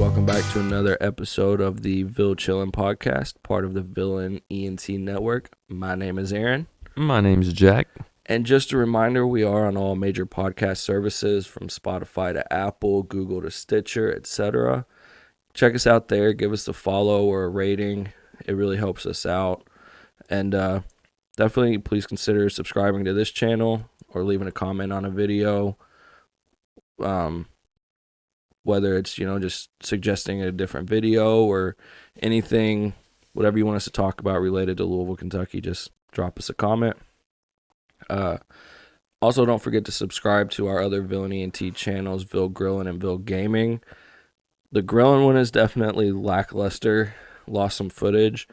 welcome back to another episode of the Ville Chillin' Podcast, part of the Villain ENT Network. My name is Aaron. My name's Jack. And just a reminder, we are on all major podcast services from Spotify to Apple, Google to Stitcher, etc. Check us out there. Give us a follow or a rating. It really helps us out. And definitely please consider subscribing to this channel or leaving a comment on a video. Whether it's, just suggesting a different video or anything, whatever you want us to talk about related to Louisville, Kentucky, just drop us a comment. Also, don't forget to subscribe to our other Villain ENT channels, Ville Grillin' and Ville Gaming. The grilling one is definitely lackluster, lost some footage,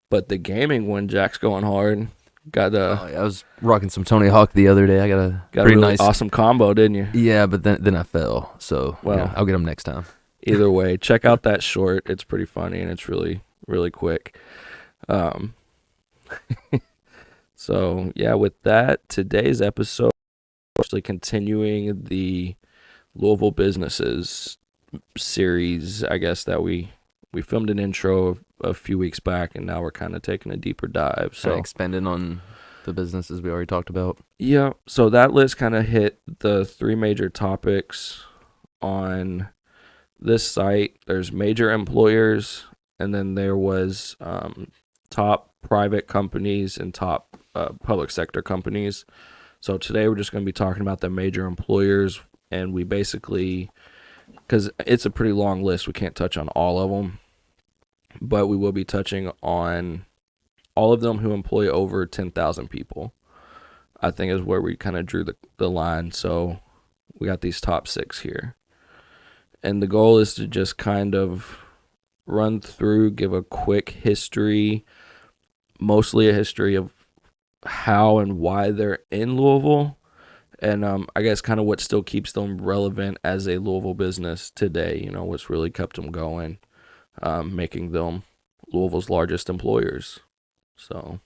but the gaming one, Jack's going hard. I was rocking some Tony Hawk the other day. I got a pretty really nice, awesome combo, didn't you? Yeah, but then I fell. So well, I'll get them next time. Either way, check out that short. It's pretty funny and it's really, really quick. So yeah, with that, today's episode actually continuing the Louisville businesses series. I guess that we filmed an intro a few weeks back, and now we're kind of taking a deeper dive. So expanding on the businesses we already talked about. Yeah, so that list kind of hit the three major topics on this site. There's major employers, and then there was top private companies and top public sector companies. So today we're just going to be talking about the major employers, and we basically, because it's a pretty long list, we can't touch on all of them, but we will be touching on all of them who employ over 10,000 people. I think is where we kind of drew the line. So we got these top 6 here. And the goal is to just kind of run through, give a quick history, mostly a history of how and why they're in Louisville. And I guess kind of what still keeps them relevant as a Louisville business today, what's really kept them going, making them Louisville's largest employers. So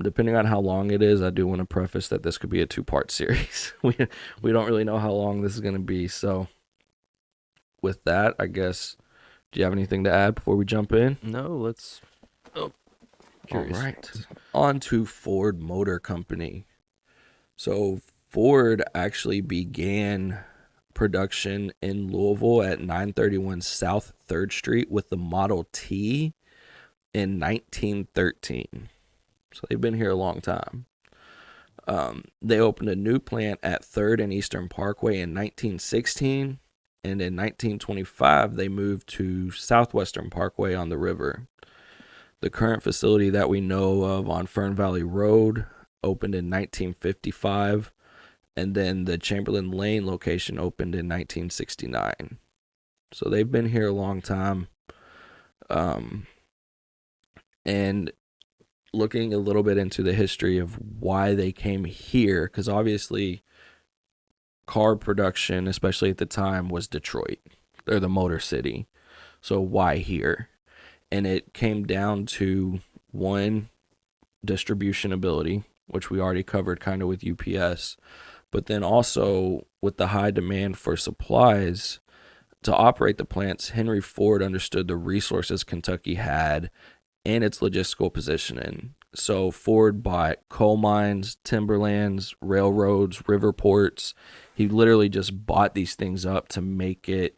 depending on how long it is, I do want to preface that this could be a 2-part series. We don't really know how long this is going to be. So with that, I guess, do you have anything to add before we jump in? No, let's... Oh, curious. All right. On to Ford Motor Company. So Ford actually began production in Louisville at 931 South 3rd Street with the Model T in 1913. So they've been here a long time. They opened a new plant at 3rd and Eastern Parkway in 1916. And in 1925, they moved to Southwestern Parkway on the river. The current facility that we know of on Fern Valley Road opened in 1955. And then the Chamberlain Lane location opened in 1969. So they've been here a long time. And looking a little bit into the history of why they came here, because obviously car production, especially at the time, was Detroit. They're the Motor City. So why here? And it came down to, one, distribution ability, which we already covered kind of with UPS, but then also with the high demand for supplies to operate the plants, Henry Ford understood the resources Kentucky had and its logistical positioning. So Ford bought coal mines, timberlands, railroads, river ports. He literally just bought these things up to make it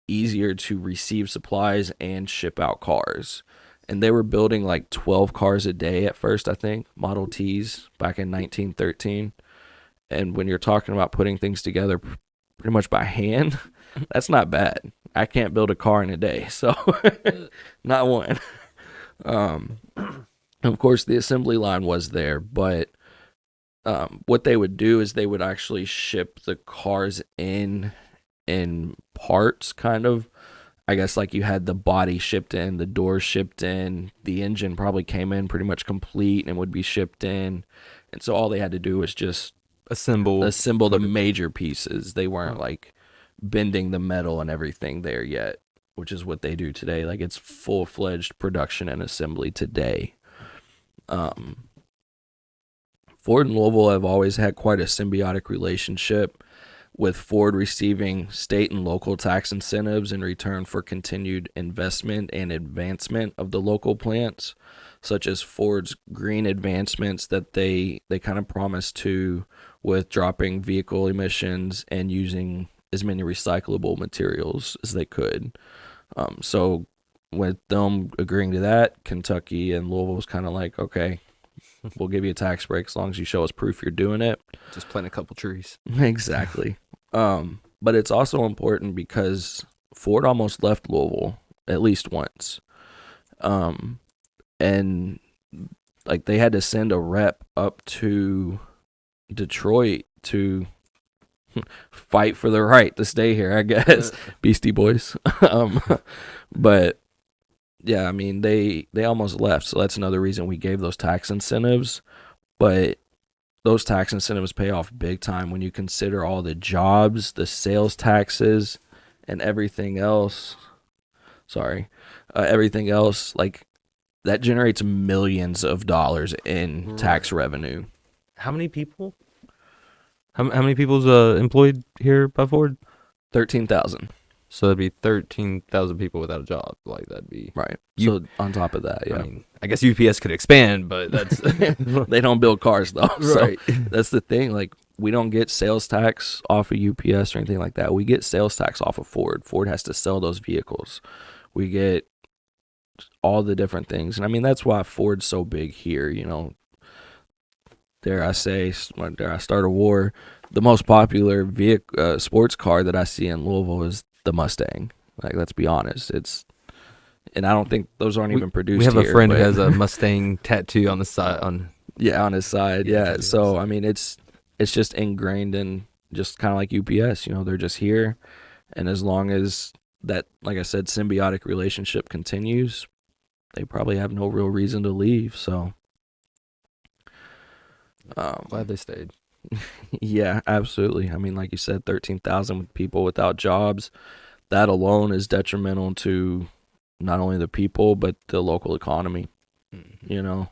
easier to receive supplies and ship out cars. And they were building like 12 cars a day at first, I think, Model Ts back in 1913. And when you're talking about putting things together pretty much by hand, that's not bad. I can't build a car in a day, so not one. Of course, the assembly line was there, but what they would do is they would actually ship the cars in parts, kind of. I guess like you had the body shipped in, the doors shipped in, the engine probably came in pretty much complete and would be shipped in. And so all they had to do was just assemble the major pieces. They weren't like bending the metal and everything there yet, which is what they do today. Like it's full-fledged production and assembly today. Ford and Louisville have always had quite a symbiotic relationship. with Ford receiving state and local tax incentives in return for continued investment and advancement of the local plants, such as Ford's green advancements that they kind of promised to, with dropping vehicle emissions and using as many recyclable materials as they could. So with them agreeing to that, Kentucky and Louisville was kind of like, okay, we'll give you a tax break as long as you show us proof you're doing it. Just plant a couple trees. Exactly. But it's also important because Ford almost left Louisville at least once. And like they had to send a rep up to Detroit to fight for the right to stay here, I guess. Beastie Boys. But yeah, I mean they almost left, so that's another reason we gave those tax incentives. But those tax incentives pay off big time when you consider all the jobs, the sales taxes, and everything else. Everything else, like that generates millions of dollars in tax revenue. How many people? How many people's employed here by Ford? 13,000. So that'd be 13,000 people without a job. Like that'd be Right. So on top of that, yeah. I mean, I guess UPS could expand, but that's they don't build cars though. Right. So that's the thing. Like we don't get sales tax off of UPS or anything like that. We get sales tax off of Ford. Ford has to sell those vehicles. We get all the different things. And I mean, that's why Ford's so big here, you know. Dare I start a war? The most popular vehicle, sports car that I see in Louisville is the Mustang. Like, let's be honest, and I don't think those aren't even produced. We have here, a friend who has a Mustang tattoo on the side. On his side. Yeah. So I mean, it's just ingrained in, just kind of like UPS. You know, they're just here, and as long as that, like I said, symbiotic relationship continues, they probably have no real reason to leave. So. Glad they stayed. Yeah, absolutely. I mean, like you said, 13,000 people without jobs. That alone is detrimental to not only the people but the local economy. Mm-hmm. You know,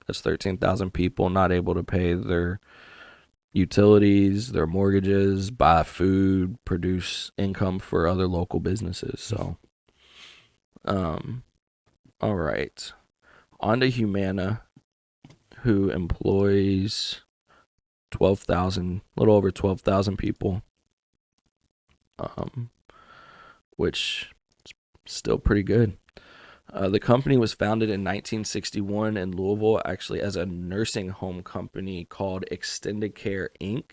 that's 13,000 people not able to pay their utilities, their mortgages, buy food, produce income for other local businesses. So, all right, on to Humana, who employs 12,000, a little over 12,000 people, which is still pretty good. The company was founded in 1961 in Louisville, actually as a nursing home company called Extended Care Inc.,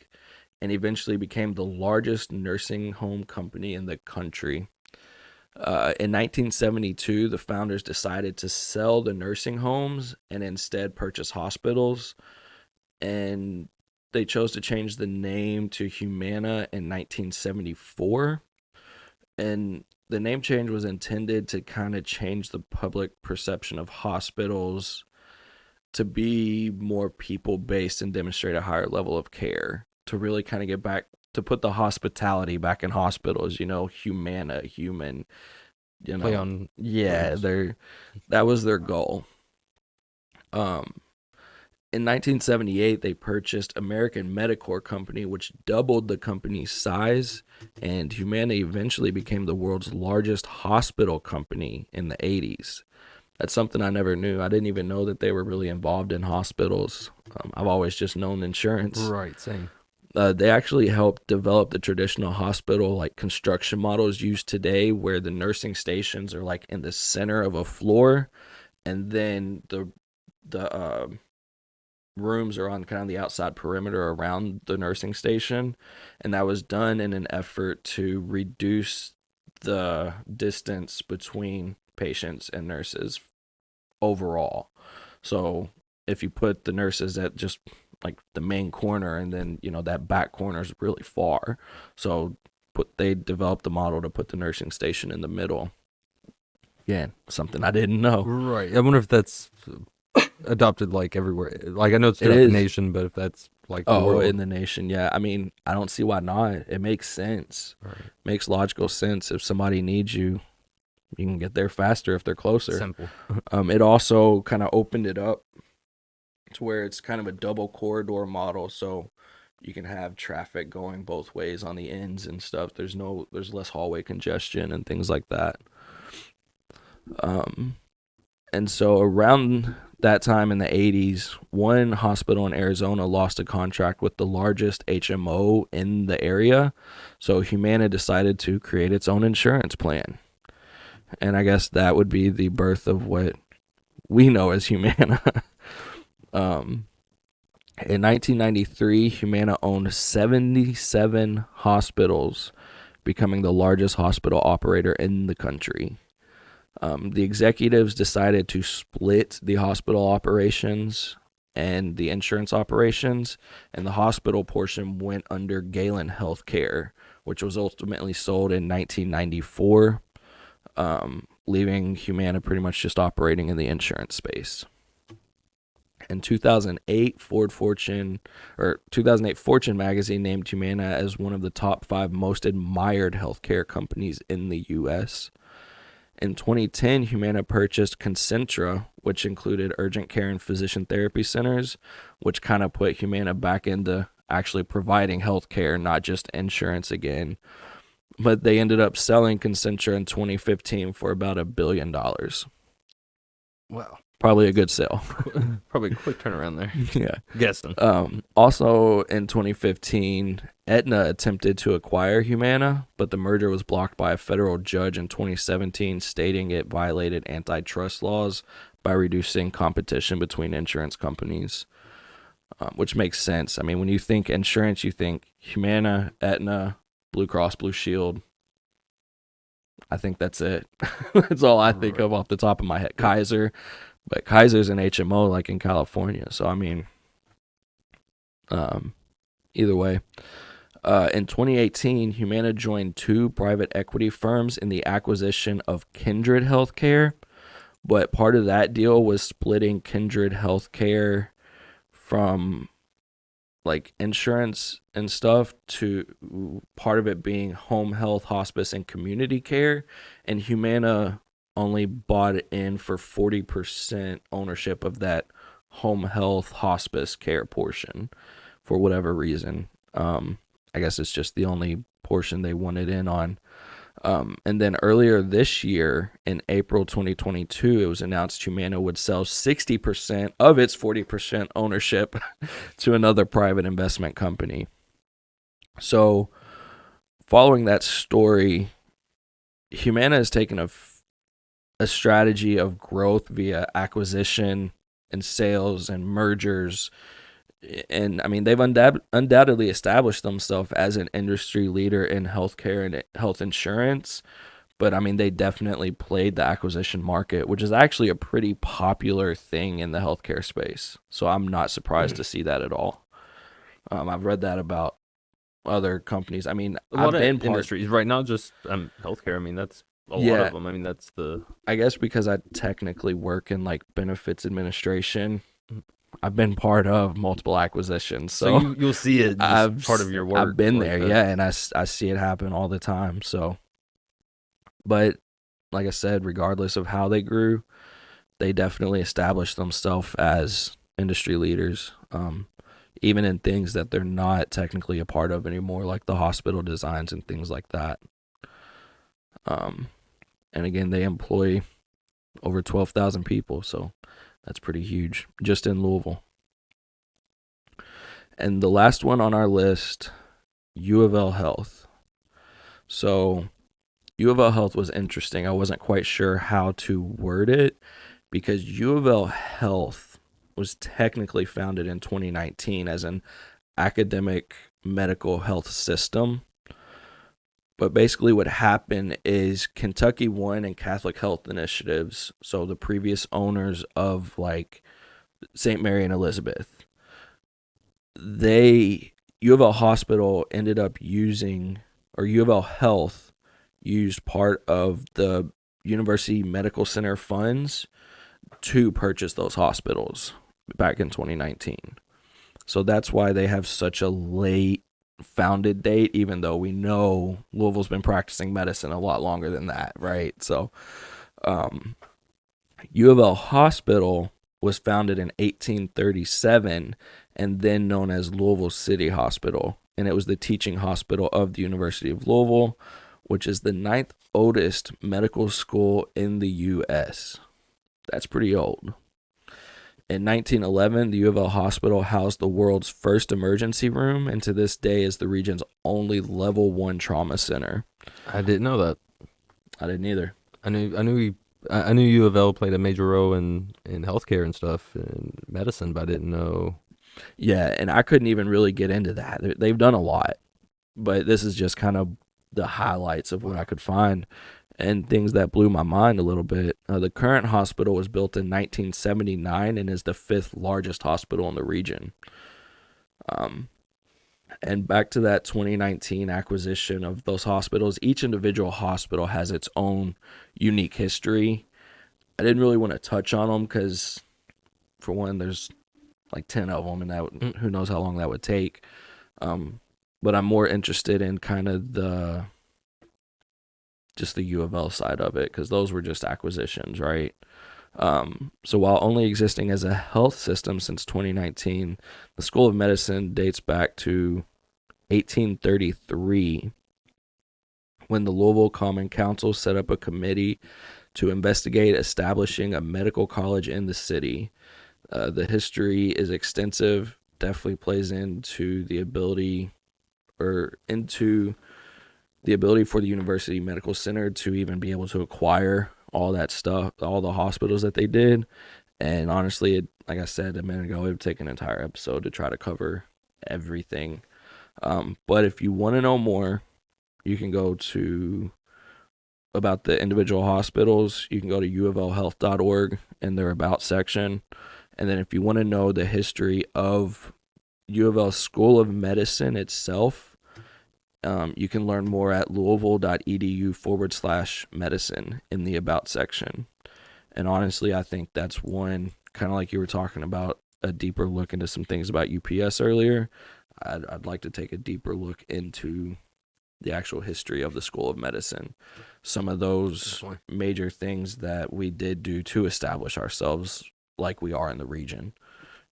and eventually became the largest nursing home company in the country. In 1972, the founders decided to sell the nursing homes and instead purchase hospitals, and they chose to change the name to Humana in 1974. And the name change was intended to kind of change the public perception of hospitals to be more people-based and demonstrate a higher level of care, to really kind of get back, to put the hospitality back in hospitals, you know, Humana, human, you know. Play on yeah, that was their goal. In 1978, they purchased American Medicorp Company, which doubled the company's size, and Humana eventually became the world's largest hospital company in the 80s. That's something I never knew. I didn't even know that they were really involved in hospitals. I've always just known insurance. Right, same. They actually helped develop the traditional hospital like construction models used today, where the nursing stations are like in the center of a floor, and then the rooms are on kind of the outside perimeter around the nursing station, and that was done in an effort to reduce the distance between patients and nurses overall. So if you put the nurses at just like the main corner, and then you know that back corner is really far, so they developed the model to put the nursing station in the middle. Again, something I didn't know. Right. I wonder if that's adopted like everywhere. Like I know it's throughout the nation, but if that's like the world. In the nation, yeah. I mean, I don't see why not. It makes sense. Right. Makes logical sense. If somebody needs you, you can get there faster if they're closer. Simple. It also kind of opened it up to where it's kind of a double corridor model. So you can have traffic going both ways on the ends and stuff. There's less hallway congestion and things like that. And so around that time in the 80s, one hospital in Arizona lost a contract with the largest HMO in the area. So Humana decided to create its own insurance plan. And I guess that would be the birth of what we know as Humana. In 1993, Humana owned 77 hospitals, becoming the largest hospital operator in the country. The executives decided to split the hospital operations and the insurance operations, and the hospital portion went under Galen Healthcare, which was ultimately sold in 1994, leaving Humana pretty much just operating in the insurance space. In 2008, Fortune magazine named Humana as one of the top 5 most admired healthcare companies in the U.S. In 2010, Humana purchased Concentra, which included urgent care and physician therapy centers, which kind of put Humana back into actually providing healthcare, not just insurance again. But they ended up selling Concentra in 2015 for about $1 billion. Wow. Probably a good sale. Probably a quick turnaround there. Yeah. Guessing. Also in 2015, Aetna attempted to acquire Humana, but the merger was blocked by a federal judge in 2017, stating it violated antitrust laws by reducing competition between insurance companies, which makes sense. I mean, when you think insurance, you think Humana, Aetna, Blue Cross Blue Shield. I think that's it. That's all I think of off the top of my head. Kaiser. But Kaiser's an HMO like in California. So, I mean, either way. In 2018, Humana joined 2 private equity firms in the acquisition of Kindred Healthcare. But part of that deal was splitting Kindred Healthcare from like insurance and stuff to part of it being home health, hospice, and community care. And Humana only bought it in for 40% ownership of that home health hospice care portion for whatever reason. I guess it's just the only portion they wanted in on. And then earlier this year, in April 2022, it was announced Humana would sell 60% of its 40% ownership to another private investment company. So following that story, Humana has taken a strategy of growth via acquisition and sales and mergers. And I mean, they've undoubtedly established themselves as an industry leader in healthcare and health insurance. But I mean, they definitely played the acquisition market, which is actually a pretty popular thing in the healthcare space. So I'm not surprised to see that at all. I've read that about other companies. I mean, I've been industries right now, just healthcare. I mean, that's a lot of them. I mean, that's the. I guess because I technically work in like benefits administration, I've been part of multiple acquisitions. So you'll see it as part of your work. I've been there, yeah, and I see it happen all the time. So, but like I said, regardless of how they grew, they definitely established themselves as industry leaders, even in things that they're not technically a part of anymore, like the hospital designs and things like that. And again, they employ over 12,000 people, so that's pretty huge just in Louisville. And the last one on our list, U of L Health. So U of L Health was interesting. I wasn't quite sure how to word it because U of L Health was technically founded in 2019 as an academic medical health system. But basically what happened is Kentucky One and Catholic Health Initiatives, so the previous owners of like St. Mary and Elizabeth, U of L Hospital ended up using, or U of L Health used part of the University Medical Center funds to purchase those hospitals back in 2019. So that's why they have such a late founded date, even though we know Louisville's been practicing medicine a lot longer than that, right? So U of L Hospital was founded in 1837 and then known as Louisville City Hospital. And it was the teaching hospital of the University of Louisville, which is the 9th oldest medical school in the U.S. That's pretty old. In 1911, the U of L hospital housed the world's first emergency room, and to this day is the region's only level 1 trauma center. I didn't know that. I didn't either. I knew U of L played a major role in healthcare and stuff in medicine, but I didn't know. Yeah, and I couldn't even really get into that. They've done a lot, but this is just kind of the highlights of what I could find and things that blew my mind a little bit. The current hospital was built in 1979 and is the 5th largest hospital in the region. And back to that 2019 acquisition of those hospitals, each individual hospital has its own unique history. I didn't really want to touch on them because, for one, there's like 10 of them, and that who knows how long that would take. But I'm more interested in kind of the U of L side of it, because those were just acquisitions, right? So while only existing as a health system since 2019, the School of Medicine dates back to 1833, when the Louisville Common Council set up a committee to investigate establishing a medical college in the city. The history is extensive, definitely plays into the ability for the University Medical Center to even be able to acquire all that stuff, all the hospitals that they did. And honestly, like I said a minute ago, it would take an entire episode to try to cover everything. But if you want to know more, you can go to about the individual hospitals. You can go to uoflhealth.org in their About section. And then if you want to know the history of U of L School of Medicine itself, you can learn more at louisville.edu/medicine in the About section. And honestly, I think that's one, kind of like you were talking about, a deeper look into some things about UPS earlier. I'd like to take a deeper look into the actual history of the School of Medicine. Some of those major things that we did do to establish ourselves like we are in the region,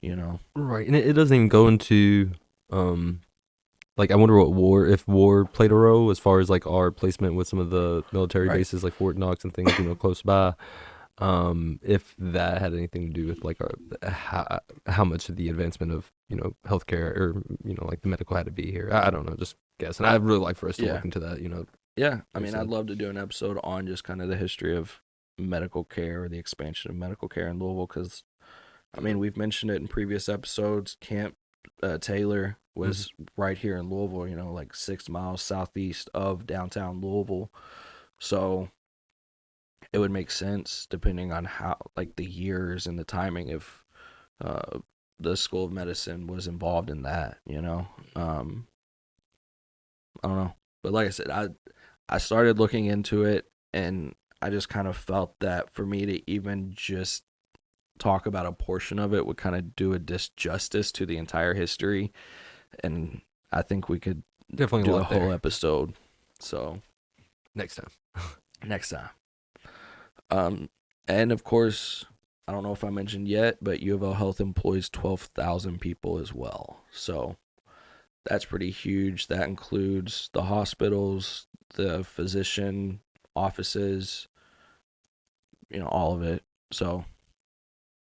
you know? Right. And it doesn't even go into, like, I wonder if war played a role as far as, like, our placement with some of the military bases, like Fort Knox and things, close by. If that had anything to do with, like, how much of the advancement of, healthcare or, like, the medical had to be here. I don't know, just guess. And I'd really like for us to look into that, Yeah, I mean, I'd love to do an episode on just kind of the history of medical care or the expansion of medical care in Louisville, because, I mean, we've mentioned it in previous episodes. Camp Taylor was right here in Louisville, like 6 miles southeast of downtown Louisville. So it would make sense, depending on how, like, the years and the timing, if the School of Medicine was involved in that, I don't know. But like I said, I started looking into it, and I just kind of felt that for me to even just talk about a portion of it would kind of do a disjustice to the entire history. And I think we could definitely do a whole episode. So next time. And of course, I don't know if I mentioned yet, but U of L Health employs 12,000 people as well. So that's pretty huge. That includes the hospitals, the physician offices, all of it. So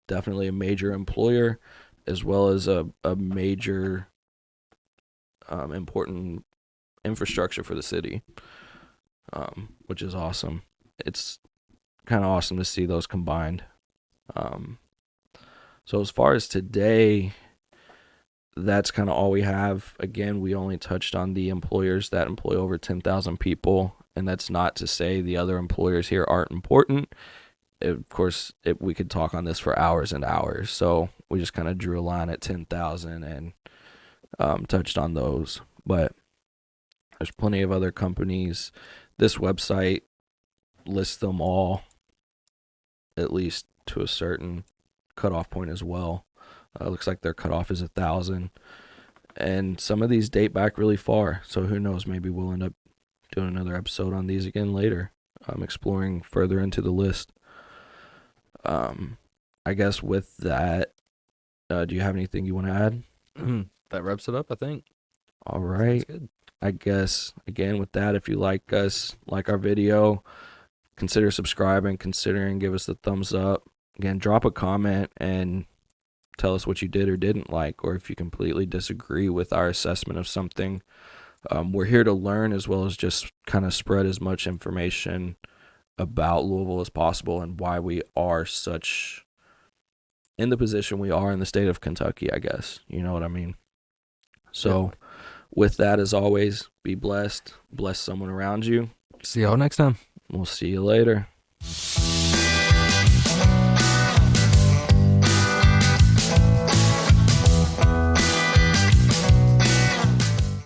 definitely a major employer, as well as a major important infrastructure for the city, which is awesome. It's kind of awesome to see those combined. So as far as today, that's kind of all we have. Again, we only touched on the employers that employ over 10,000 people, and that's not to say the other employers here aren't important. Of course, we could talk on this for hours and hours, so we just kind of drew a line at 10,000 and touched on those. But there's plenty of other companies. This website lists them all, at least to a certain cutoff point as well. Looks like their cutoff is 1,000, and some of these date back really far. So who knows? Maybe we'll end up doing another episode on these again later, exploring further into the list. I guess with that, do you have anything you want to add? That wraps it up, I think. All Sounds right. good. I guess again with that, if you like us, like our video, consider subscribing, considering give us the thumbs up. Again, drop a comment and tell us what you did or didn't like, or if you completely disagree with our assessment of something. We're here to learn as well as just kind of spread as much information about Louisville as possible and why we are such in the position we are in the state of Kentucky, I guess. You know what I mean? So, with that, as always, be blessed. Bless someone around you. See y'all next time. We'll see you later.